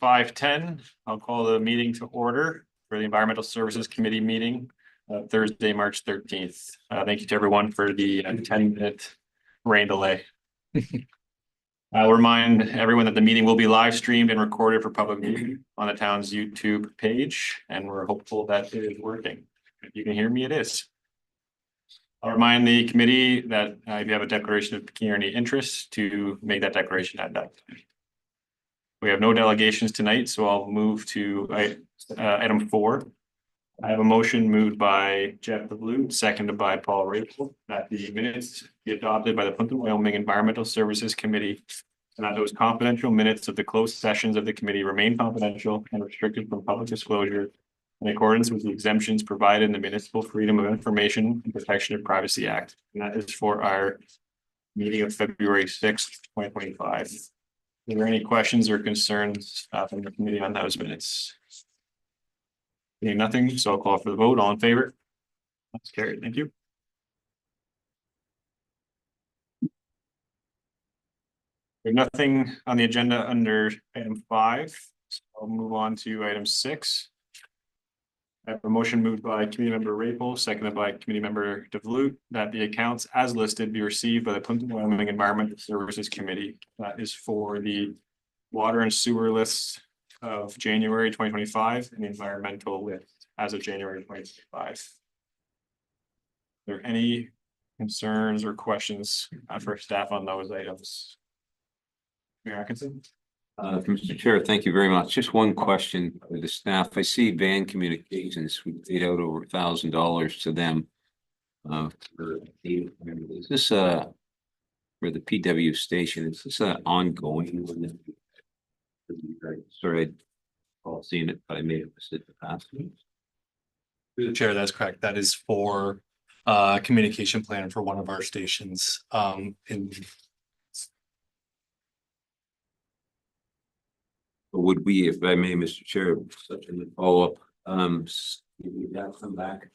5:10. I'll call the meeting to order for the Environmental Services Committee meeting, Thursday, March 13th. Thank you to everyone for the 10-minute rain delay. I'll remind everyone that the meeting will be live streamed and recorded for public viewing on the town's YouTube page, and we're hopeful that it is working. If you can hear me, it is. I'll remind the committee that if you have a declaration of pecuniary interest, to make that declaration at that time. We have no delegations tonight, so I'll move to item 4. I have a motion moved by Jeff DeBlue, seconded by Paul Rachel, that the minutes be adopted by the Plympton-Wyoming Environmental Services Committee, and that those confidential minutes of the closed sessions of the committee remain confidential and restricted from public disclosure in accordance with the exemptions provided in the Municipal Freedom of Information and Protection of Privacy Act. And that is for our meeting of February 6th, 2025. Are there any questions or concerns from the committee on those minutes? Seeing nothing, so I'll call for the vote. All in favor? That's carried. Thank you. We have nothing on the agenda under item 5. So I'll move on to item 6. I have a motion moved by committee member Rapel, seconded by committee member DeVlute, that the accounts as listed be received by the Plympton-Wyoming Environmental Services Committee. That is for the water and sewer list of January 2025 and the environmental list as of January 2025. Are there any concerns or questions for staff on those items? Mayor Atkinson? Mr. Chair, thank you very much. Just one question for the staff. I see Van Communications, we paid out over $1,000 to them. Is this for the PW station? Is this an ongoing one? Sorry, I've seen it, but I may have missed it in the past. Through the chair, that's correct. That is for communication plan for one of our stations. Would we, if I may, Mr. Chair, such a follow-up, would that come back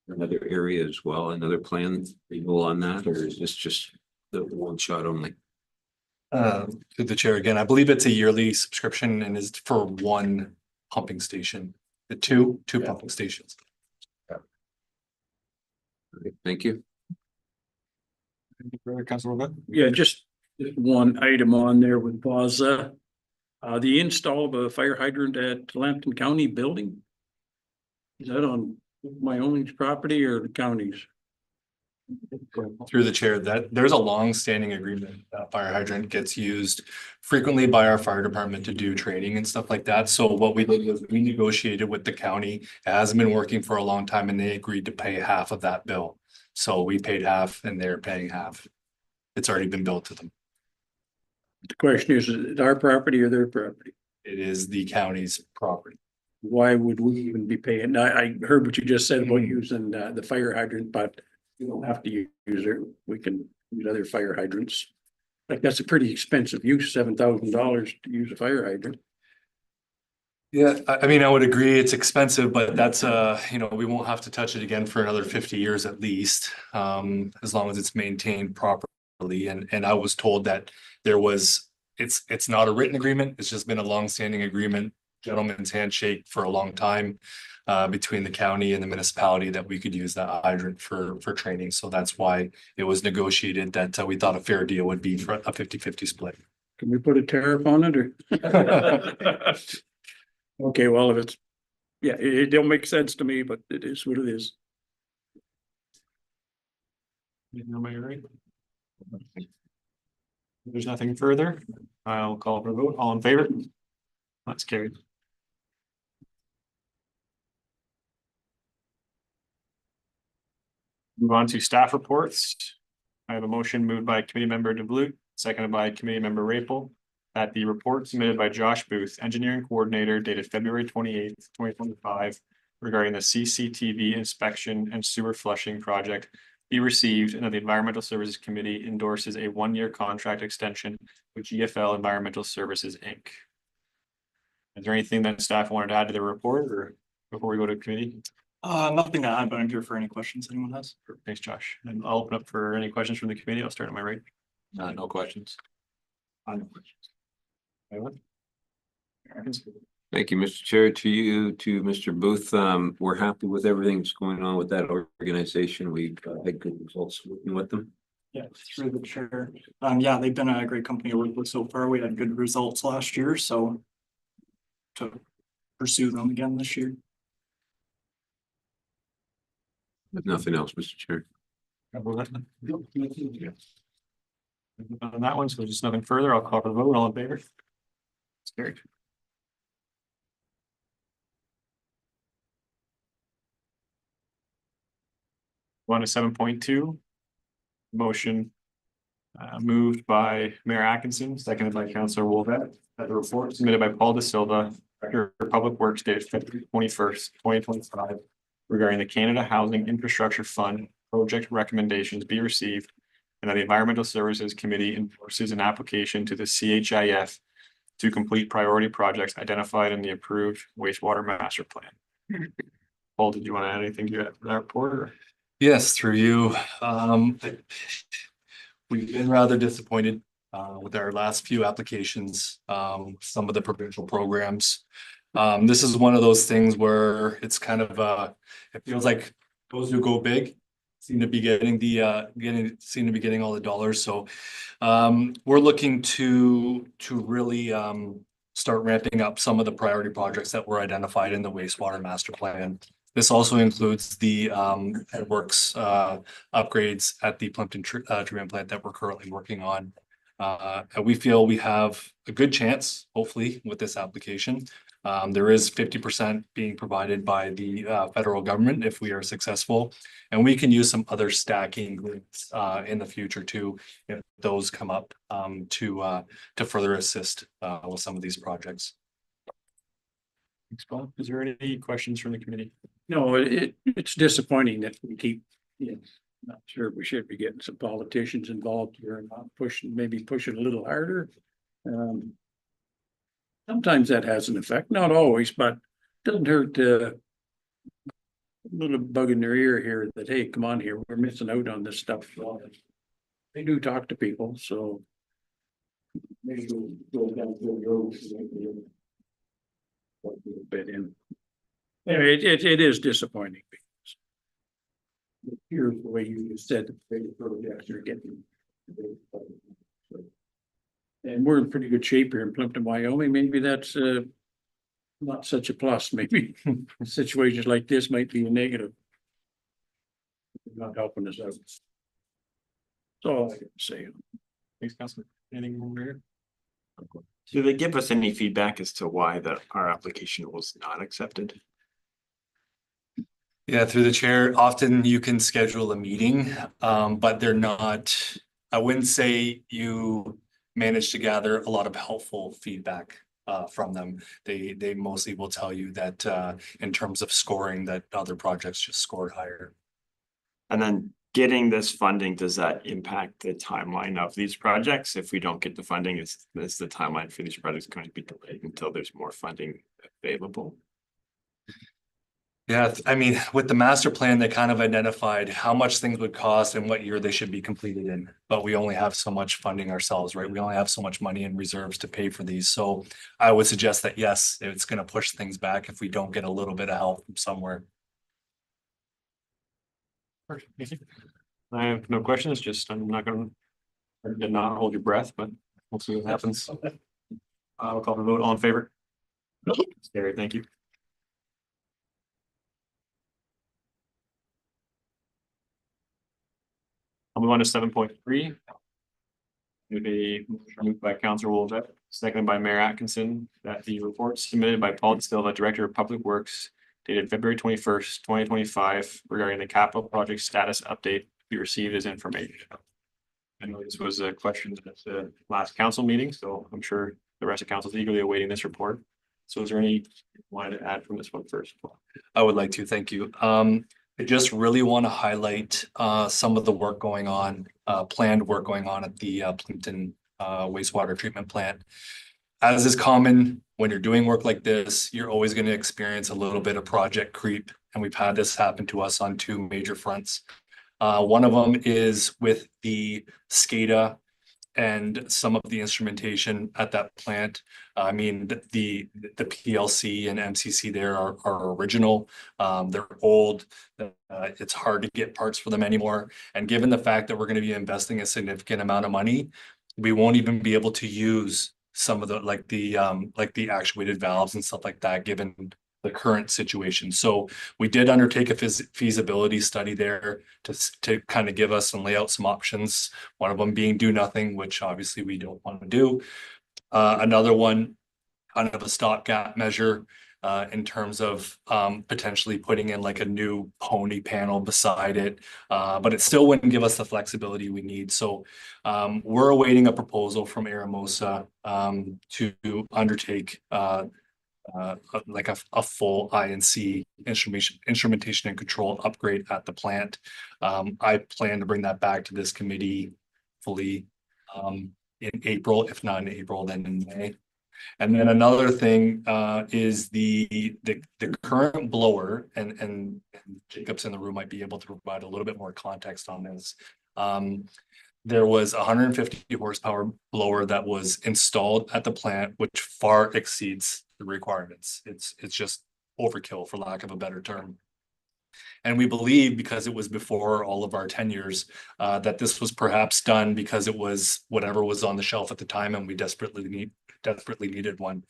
another area as well, another plan renewal on that, or is this just the one shot only? To the chair again, I believe it's a yearly subscription and is for one pumping station, the two pumping stations. Okay, thank you. Councilor Wood? Yeah, just one item on there with Vaza. The install of a fire hydrant at Lambton County building. Is that on Wyoming's property or the county's? Through the chair, that there's a long-standing agreement that fire hydrant gets used frequently by our fire department to do training and stuff like that. So what we did was we negotiated with the county. It hasn't been working for a long time and they agreed to pay half of that bill. So we paid half and they're paying half. It's already been billed to them. The question is it our property or their property? It is the county's property. Why would we even be paying? I heard what you just said about using the fire hydrant, but you don't have to use it. We can use other fire hydrants. Like that's a pretty expensive use, $7,000 to use a fire hydrant. Yeah, I mean, I would agree it's expensive, but that's we won't have to touch it again for another 50 years at least, as long as it's maintained properly. And I was told that it's not a written agreement. It's just been a long-standing agreement, gentleman's handshake for a long time between the county and the municipality that we could use that hydrant for training. So that's why it was negotiated that we thought a fair deal would be for a 50-50 split. Can we put a tariff on it or? Okay, well, if it's, yeah, it don't make sense to me, but it is what it is. There's nothing further. I'll call for a vote. All in favor? That's carried. Move on to staff reports. I have a motion moved by committee member DeBlute, seconded by committee member Rapel, that the report submitted by Josh Booth, engineering coordinator, dated February 28th, 2025, regarding the CCTV inspection and sewer flushing project be received, and that the Environmental Services Committee endorses a 1-year contract extension with GFL Environmental Services, Inc. Is there anything that staff wanted to add to the report or before we go to committee? Nothing to add, but I'm here for any questions anyone has. Thanks, Josh. And I'll open up for any questions from the committee. I'll start on my right. No questions. No questions. Anyone? Thank you, Mr. Chair, to you, to Mr. Booth. We're happy with everything that's going on with that organization. We've had good results working with them. Yeah, through the chair. Yeah, they've been a great company to work with so far. We had good results last year, so to pursue them again this year. If nothing else, Mr. Chair. On that one, so just nothing further, I'll call for the vote. All in favor? It's carried. One to 7.2. Motion moved by Mayor Atkinson, seconded by Councillor Wolvett, that the report submitted by Paul De Silva, Director of Public Works, dated February 21st, 2025, regarding the Canada Housing Infrastructure Fund project recommendations be received, and that the Environmental Services Committee endorses an application to the CHIF to complete priority projects identified in the approved wastewater master plan. Paul, did you want to add anything to that report? Or? Yes, through you. We've been rather disappointed with our last few applications, some of the provincial programs. This is one of those things where it's kind of it feels like those who go big seem to be getting all the dollars. So we're looking to really start ramping up some of the priority projects that were identified in the wastewater master plan. This also includes the works upgrades at the Plympton treatment plant that we're currently working on. And we feel we have a good chance, hopefully, with this application. There is 50% being provided by the federal government if we are successful, and we can use some other stacking grids in the future too, if those come up to further assist with some of these projects. Thanks, Paul. Is there any questions from the committee? No, it's disappointing that we keep, not sure we should be getting some politicians involved here and not pushing, maybe pushing a little harder. Sometimes that has an effect, not always, but doesn't hurt a little bug in their ear here that, hey, come on here, we're missing out on this stuff. They do talk to people, so maybe we'll go down the road. A little bit in. Anyway, it is disappointing because here's the way you said the projects are getting. And we're in pretty good shape here in Plympton-Wyoming. Maybe that's not such a plus. Maybe situations like this might be a negative. Not helping us out. That's all I can say. Thanks, Councilor. Anything more here? Do they give us any feedback as to why our application was not accepted? Yeah, through the chair, often you can schedule a meeting, but they're not, I wouldn't say you manage to gather a lot of helpful feedback from them. They mostly will tell you that in terms of scoring, that other projects just scored higher. And then getting this funding, does that impact the timeline of these projects? If we don't get the funding, is the timeline for these projects going to be delayed until there's more funding available? Yeah, I mean, with the master plan, they kind of identified how much things would cost and what year they should be completed in. But we only have so much funding ourselves, right? We only have so much money in reserves to pay for these. So I would suggest that, yes, it's going to push things back if we don't get a little bit of help from somewhere. I have no questions, just I'm not going to not hold your breath, but we'll see what happens. I'll call the vote. All in favor? Scary, thank you. I'll move on to 7.3. Would be moved by Councillor Wolvett, seconded by Mayor Atkinson, that the report submitted by Paul De Silva, Director of Public Works, dated February 21st, 2025, regarding the capital project status update be received as information. I know this was a question at the last council meeting, so I'm sure the rest of council is eagerly awaiting this report. So is there any you wanted to add from this one first? I would like to, thank you. I just really want to highlight some of the work going on, planned work going on at the Plympton wastewater treatment plant. As is common when you're doing work like this, you're always going to experience a little bit of project creep. And we've had this happen to us on two major fronts. One of them is with the SCADA and some of the instrumentation at that plant. I mean, the PLC and MCC there are original. They're old. It's hard to get parts for them anymore. And given the fact that we're going to be investing a significant amount of money, we won't even be able to use some of the like the actuated valves and stuff like that, given the current situation. So we did undertake a feasibility study there to kind of give us and lay out some options. One of them being do nothing, which obviously we don't want to do. Another one, kind of a stopgap measure in terms of potentially putting in like a new pony panel beside it. But it still wouldn't give us the flexibility we need. So we're awaiting a proposal from Aramosa to undertake like a full INC instrumentation and control upgrade at the plant. I plan to bring that back to this committee fully in April, if not in April, then in May. And then another thing is the current blower, and Jacob's in the room might be able to provide a little bit more context on this. There was 150 horsepower blower that was installed at the plant, which far exceeds the requirements. It's just overkill, for lack of a better term. And we believe, because it was before all of our tenures, that this was perhaps done because it was whatever was on the shelf at the time, and we desperately needed one.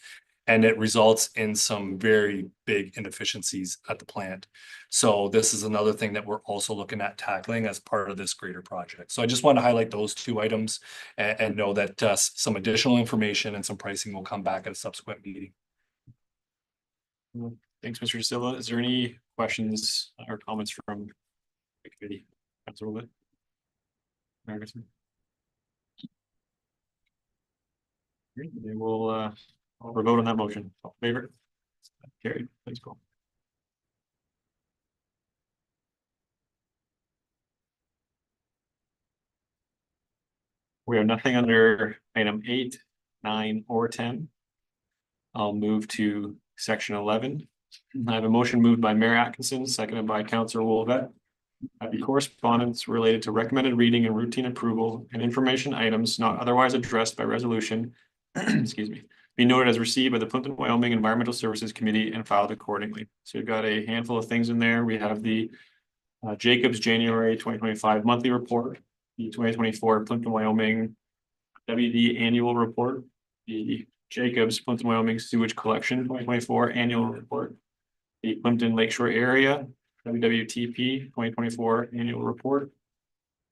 And it results in some very big inefficiencies at the plant. So this is another thing that we're also looking at tackling as part of this greater project. So I just want to highlight those two items and know that some additional information and some pricing will come back at a subsequent meeting. Thanks, Mr. Silva. Is there any questions or comments from the committee? Councilor Wood? Ferguson? Great, then we'll vote on that motion. All in favor? Carried. Please go. We have nothing under item 8, 9, or 10. I'll move to section 11. I have a motion moved by Mayor Atkinson, seconded by Councilor Wolvet. The correspondence related to recommended reading and routine approval and information items not otherwise addressed by resolution, excuse me, be noted as received by the Plympton-Wyoming Environmental Services Committee and filed accordingly. So we've got a handful of things in there. We have the Jacobs January 2025 monthly report, the 2024 Plympton-Wyoming WD annual report, the Jacobs Plympton-Wyoming sewage collection 2024 annual report, the Plympton Lakeshore area WWTP 2024 annual report,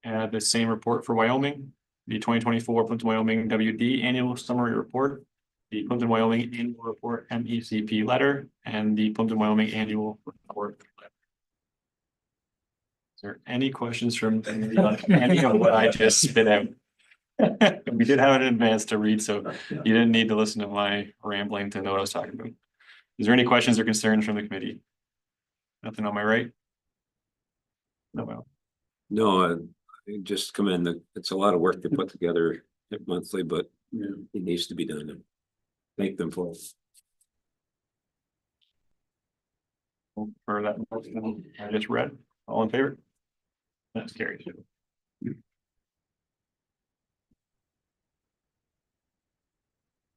and the same report for Wyoming, the 2024 Plympton-Wyoming WD annual summary report, the Plympton-Wyoming annual report MECP letter, and the Plympton-Wyoming annual report letter. Is there any questions from any of what I just spit out? We did have it in advance to read, so you didn't need to listen to my rambling to know what I was talking about. Is there any questions or concerns from the committee? Nothing on my right? No, well. No, I just commend it's a lot of work to put together monthly, but Yeah. it needs to be done. And thank them for it. For that motion I just read, all in favor? That's carried.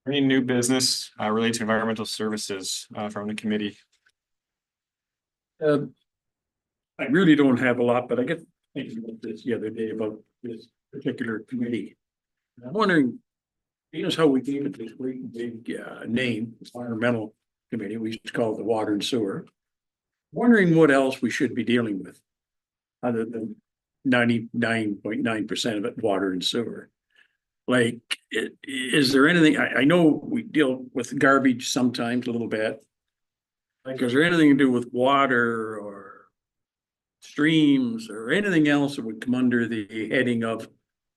Any new business related to environmental services from the committee? I really don't have a lot, but I get thinking about this the other day about this particular committee. And I'm wondering, you know, how we gave it this great big name, environmental committee, we used to call it the water and sewer. Wondering what else we should be dealing with, other than 99.9% of it water and sewer. Like, is there anything, I know we deal with garbage sometimes a little bit. Like, is there anything to do with water or streams or anything else that would come under the heading of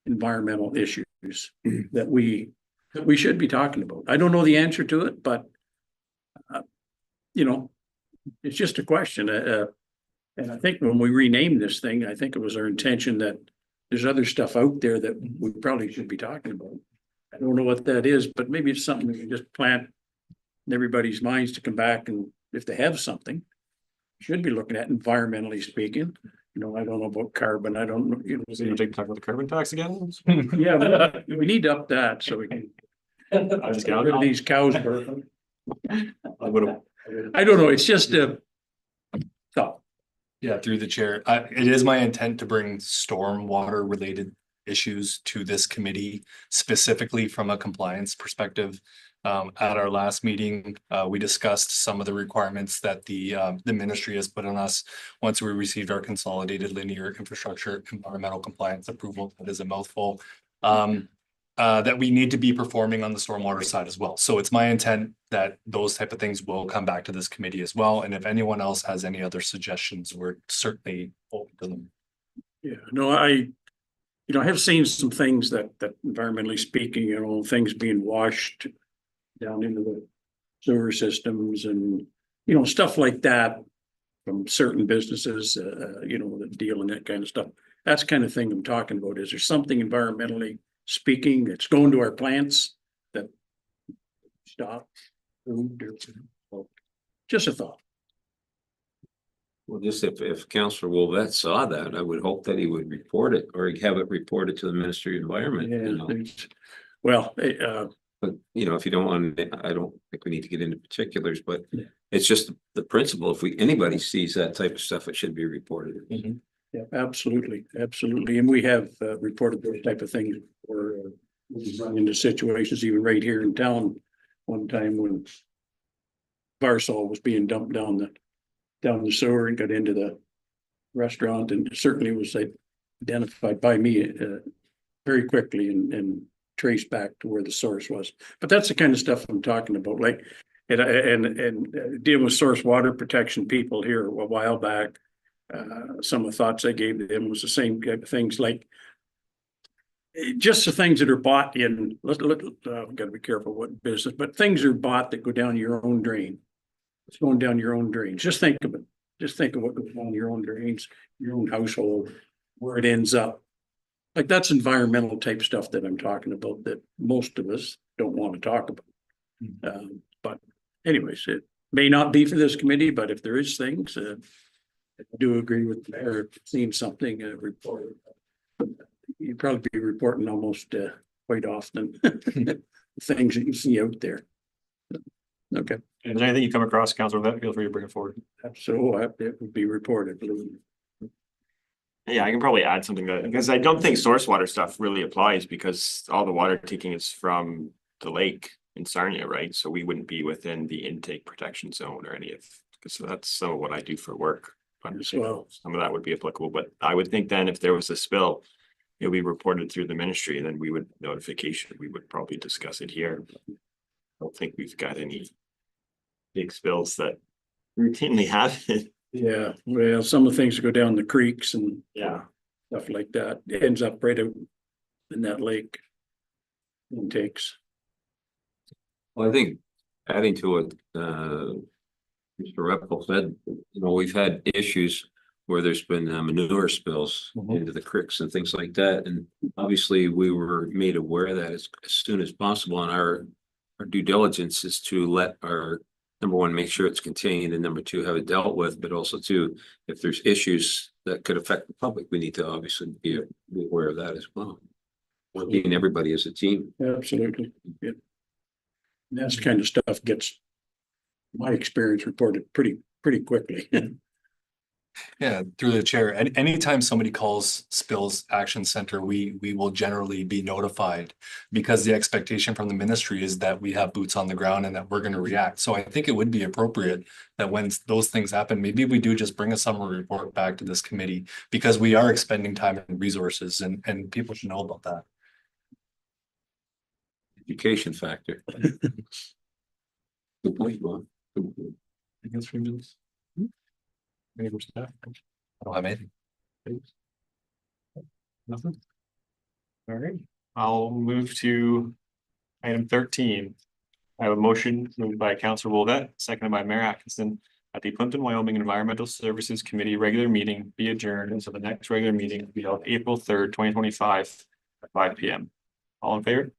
environmental issues that we should be talking about? I don't know the answer to it, but you know, it's just a question. And I think when we renamed this thing, I think it was our intention that there's other stuff out there that we probably should be talking about. I don't know what that is, but maybe it's something we can just plant in everybody's minds to come back, and if they have something, should be looking at environmentally speaking. You know, I don't know about carbon, I don't know, you know. So you take talk about the carbon tax again? Yeah, but we need to up that so we can I just get rid of these cows. I would have. I don't know, it's just a thought. Yeah, through the chair. It is my intent to bring stormwater related issues to this committee, specifically from a compliance perspective. At our last meeting, we discussed some of the requirements that the ministry has put on us once we received our consolidated linear infrastructure environmental compliance approval. That is a mouthful. That we need to be performing on the stormwater side as well. So it's my intent that those type of things will come back to this committee as well. And if anyone else has any other suggestions, we're certainly open to them. Yeah, no, I have seen some things that environmentally speaking, you know, things being washed down into the sewer systems and, you know, stuff like that from certain businesses, you know, that deal in that kind of stuff. That's the kind of thing I'm talking about. Is there something environmentally speaking that's going to our plants that stop? Just a thought. Well, just if Councillor Wolvette saw that, I would hope that he would report it or have it reported to the Ministry of Environment, you know. Well, But, you know, if you don't want, I don't think we need to get into particulars, but Yeah. it's just the principle. If anybody sees that type of stuff, it should be reported. yeah, absolutely, absolutely. And we have reported those type of things or we've run into situations even right here in town one time when Varsol was being dumped down the sewer and got into the restaurant, and certainly was identified by me very quickly and traced back to where the source was. But that's the kind of stuff I'm talking about, like, and dealing with source water protection people here a while back. Some of the thoughts I gave them was the same kind of things, like just the things that are bought in, gotta be careful what business, but things are bought that go down your own drain. It's going down your own drains. Just think of it. Just think of what goes down your own drains, your own household, where it ends up. Like, that's environmental type stuff that I'm talking about that most of us don't want to talk about. But anyways, it may not be for this committee, but if there is things, I do agree with the mayor, seeing something reported. You'd probably be reporting almost quite often, things that you see out there. Okay, If there's anything you come across, Councilor Vett, feel free to bring it forward. so it would be reported. Yeah, I can probably add something to that, because I don't think source water stuff really applies because all the water taking is from the lake in Sarnia, right? So we wouldn't be within the intake protection zone or any of, so that's some of what I do for work. But Well, some of that would be applicable, but I would think then if there was a spill, it'll be reported through the ministry, and then we would we would probably discuss it here. I don't think we've got any big spills that routinely happen. yeah, well, some of the things that go down the creeks and Yeah. stuff like that, it ends up right out in that lake. Intakes. Well, I think adding to what Mr. Reppel said, you know, we've had issues where there's been manure spills into the creeks and things like that. And obviously we were made aware of that as soon as possible. And our due diligence is to let our, number one, make sure it's contained, and number two, have it dealt with, but also two, if there's issues that could affect the public, we need to obviously be aware of that as well. Working everybody as a team. Absolutely, yeah. And that's the kind of stuff gets, my experience, reported pretty quickly. Yeah, through the chair. And anytime somebody calls Spills Action Center, we will generally be notified, because the expectation from the ministry is that we have boots on the ground and that we're going to react. So I think it would be appropriate that when those things happen, maybe we do just bring a summary report back to this committee, because we are expending time and resources, and people should know about that. Education factor. Good point, Ron. Good point. Against 3 minutes. Any more stuff? I don't have anything. Nothing? All right, I'll move to item 13. I have a motion moved by Councilor Wolvette, seconded by Mayor Atkinson, that the Plympton-Wyoming Environmental Services Committee regular meeting be adjourned until the next regular meeting to be held April 3rd, 2025 at 5 p.m. All in favor?